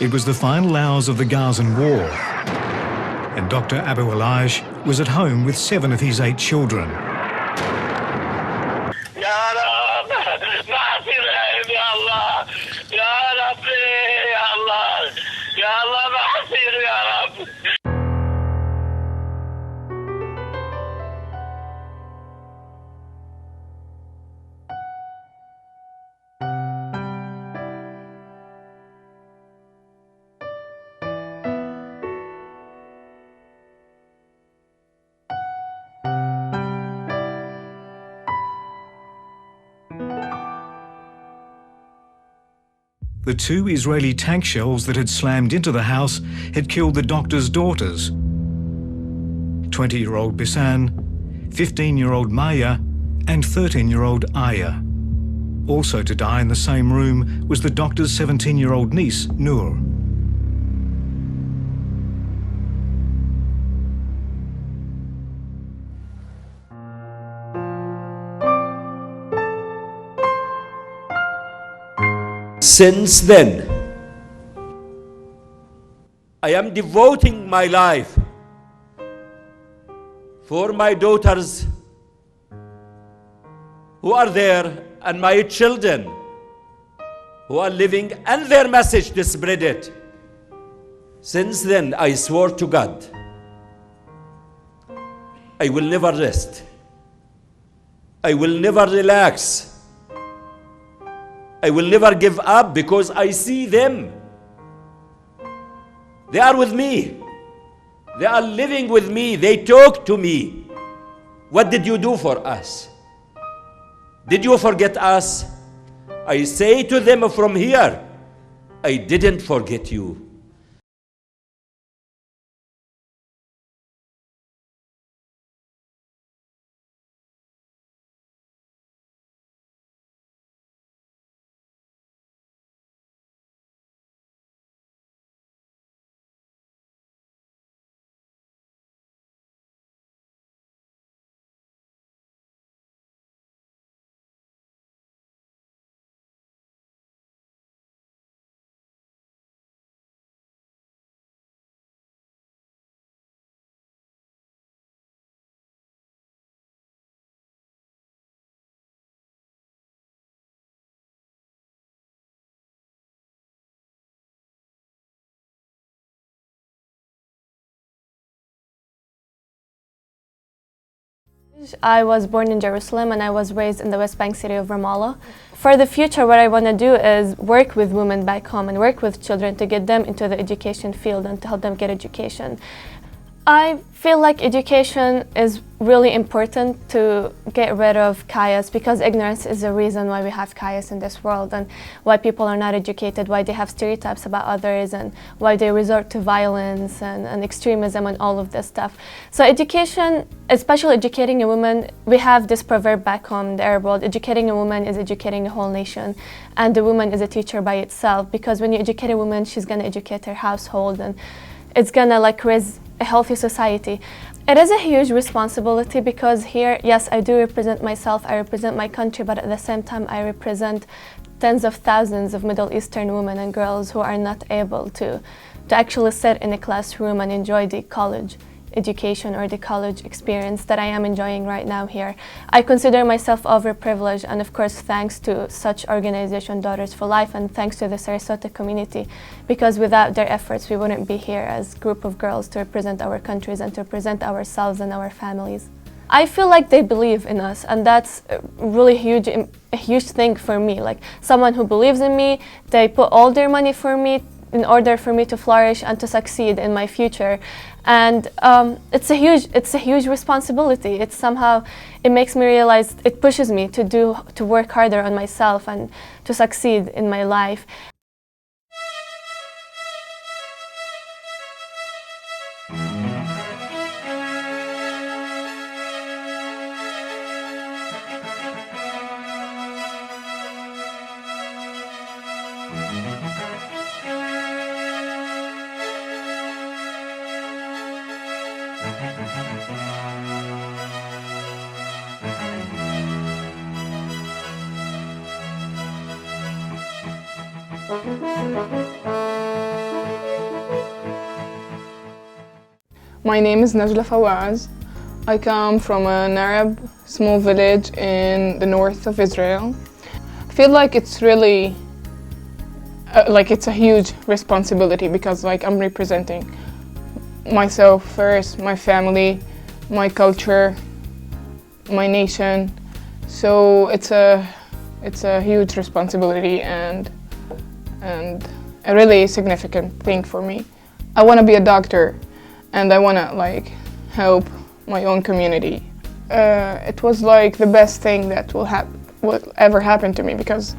It was the final hours of the Gazan war, and Dr. Abu Elaj was at home with 7 of his 8 children. The 2 Israeli tank shells that had slammed into the house had killed the doctor's daughters, 20-year-old Bisan, 15-year-old Maya, and 13-year-old Aya. Also to die in the same room was the doctor's 17-year-old niece, Noor. Since then, I am devoting my life for my daughters who are there and my children who are living, and their message to spread it. Since then, I swore to God, I will never rest. I will never relax. I will never give up, because I see them. They are with me. They are living with me. They talk to me. What did you do for us? Did you forget us? I say to them from here, I didn't forget you. I was born in Jerusalem and I was raised in the West Bank city of Ramallah. For the future, what I want to do is work with women back home and work with children to get them into the education field and to help them get education. I feel like education is really important to get rid of chaos, because ignorance is the reason why we have chaos in this world, and why people are not educated, why they have stereotypes about others, and why they resort to violence and extremism and all of this stuff. So education, especially educating a woman, we have this proverb back home in the Arab world, educating a woman is educating the whole nation, and the woman is a teacher by itself, because when you educate a woman, she's going to educate her household, and it's going to raise a healthy society. It is a huge responsibility, because here, yes, I do represent myself, I represent my country, but at the same time I represent tens of thousands of Middle Eastern women and girls who are not able to actually sit in a classroom and enjoy the college education or the college experience that I am enjoying right now here. I consider myself overprivileged, and of course thanks to such organization Daughters for Life, and thanks to the Sarasota community, because without their efforts we wouldn't be here as a group of girls to represent our countries and to represent ourselves and our families. I feel like they believe in us, and that's really a huge thing for me. Like, someone who believes in me, they put all their money for me in order for me to flourish and to succeed in my future. And it's a huge responsibility. It makes me realize, it pushes me to work harder on myself and to succeed in my life. My name is Najla Fawaz. I come from an Arab small village in the north of Israel. I feel like it's really it's a huge responsibility because I'm representing myself first, my family, my culture, my nation. So it's a huge responsibility and a really significant thing for me. I want to be a doctor and I want to help my own community. It was the best thing that will ever happen to me, because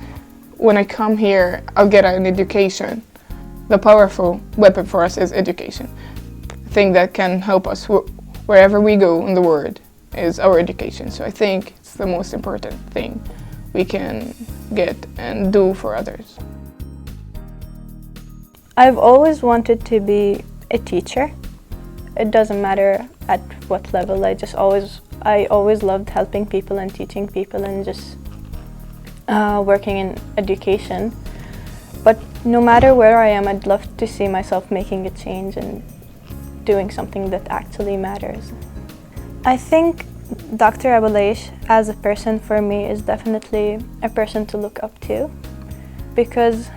when I come here, I'll get an education. The powerful weapon for us is education. The thing that can help us wherever we go in the world is our education. So I think it's the most important thing we can get and do for others. I've always wanted to be a teacher. It doesn't matter at what level. I always loved helping people and teaching people and just working in education. But no matter where I am, I'd love to see myself making a change and doing something that actually matters. I think Dr. Abuleish as a person for me is definitely a person to look up to, because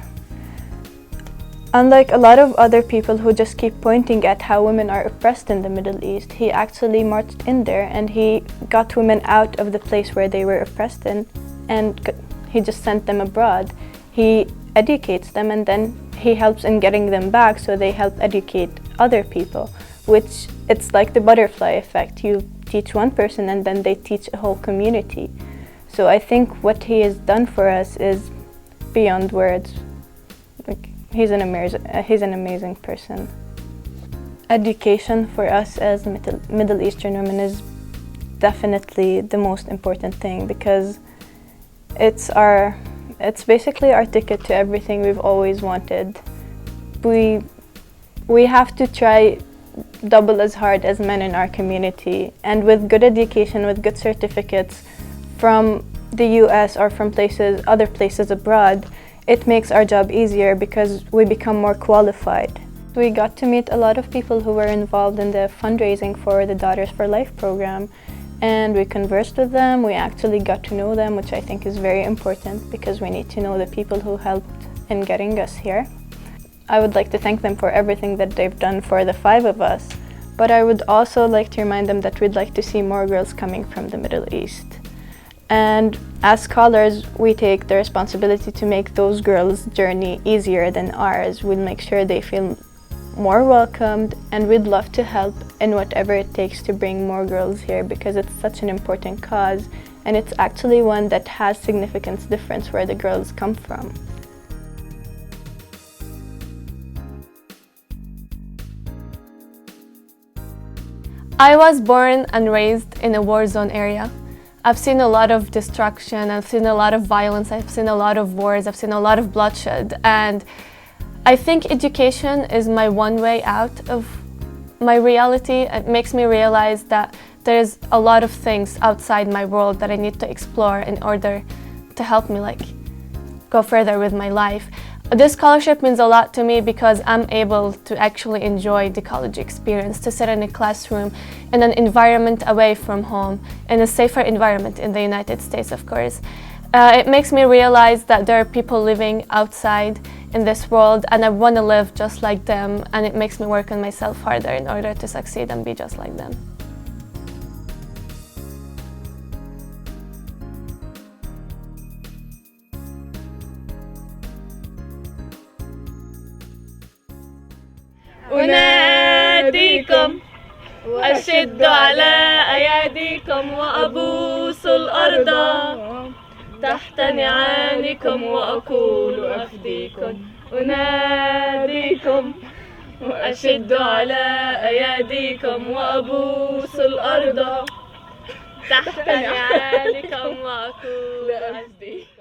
unlike a lot of other people who just keep pointing at how women are oppressed in the Middle East, he actually marched in there and he got women out of the place where they were oppressed in, and he just sent them abroad. He educates them and then he helps in getting them back, so they help educate other people, which it's like the butterfly effect. You teach one person and then they teach a whole community. So I think what he has done for us is beyond words. He's an amazing person. Education for us as Middle Eastern women is definitely the most important thing, because it's basically our ticket to everything we've always wanted. We have to try double as hard as men in our community, and with good education, with good certificates from the US or from other places abroad, it makes our job easier because we become more qualified. We got to meet a lot of people who were involved in the fundraising for the Daughters for Life program, and we conversed with them. We actually got to know them, which I think is very important because we need to know the people who helped in getting us here. I would like to thank them for everything that they've done for the 5 of us, but I would also like to remind them that we'd like to see more girls coming from the Middle East. And as scholars, we take the responsibility to make those girls' journey easier than ours. We'll make sure they feel more welcomed, and we'd love to help in whatever it takes to bring more girls here, because it's such an important cause, and it's actually one that has significant difference where the girls come from. I was born and raised in a war zone area. I've seen a lot of destruction, I've seen a lot of violence, I've seen a lot of wars, I've seen a lot of bloodshed, and I think education is my one way out of my reality. It makes me realize that there's a lot of things outside my world that I need to explore in order to help me go further with my life. This scholarship means a lot to me because I'm able to actually enjoy the college experience, to sit in a classroom in an environment away from home, in a safer environment in the United States, of course. It makes me realize that there are people living outside in this world, and I want to live just like them, and it makes me work on myself harder in order to succeed and be just like them. أناديكم وأشد على أياديكم وأبوس الأرض تحت نعالكم وأقول أفديكم. أناديكم وأشد على أياديكم وأبوس الأرض تحت نعالكم وأقول أفديكم.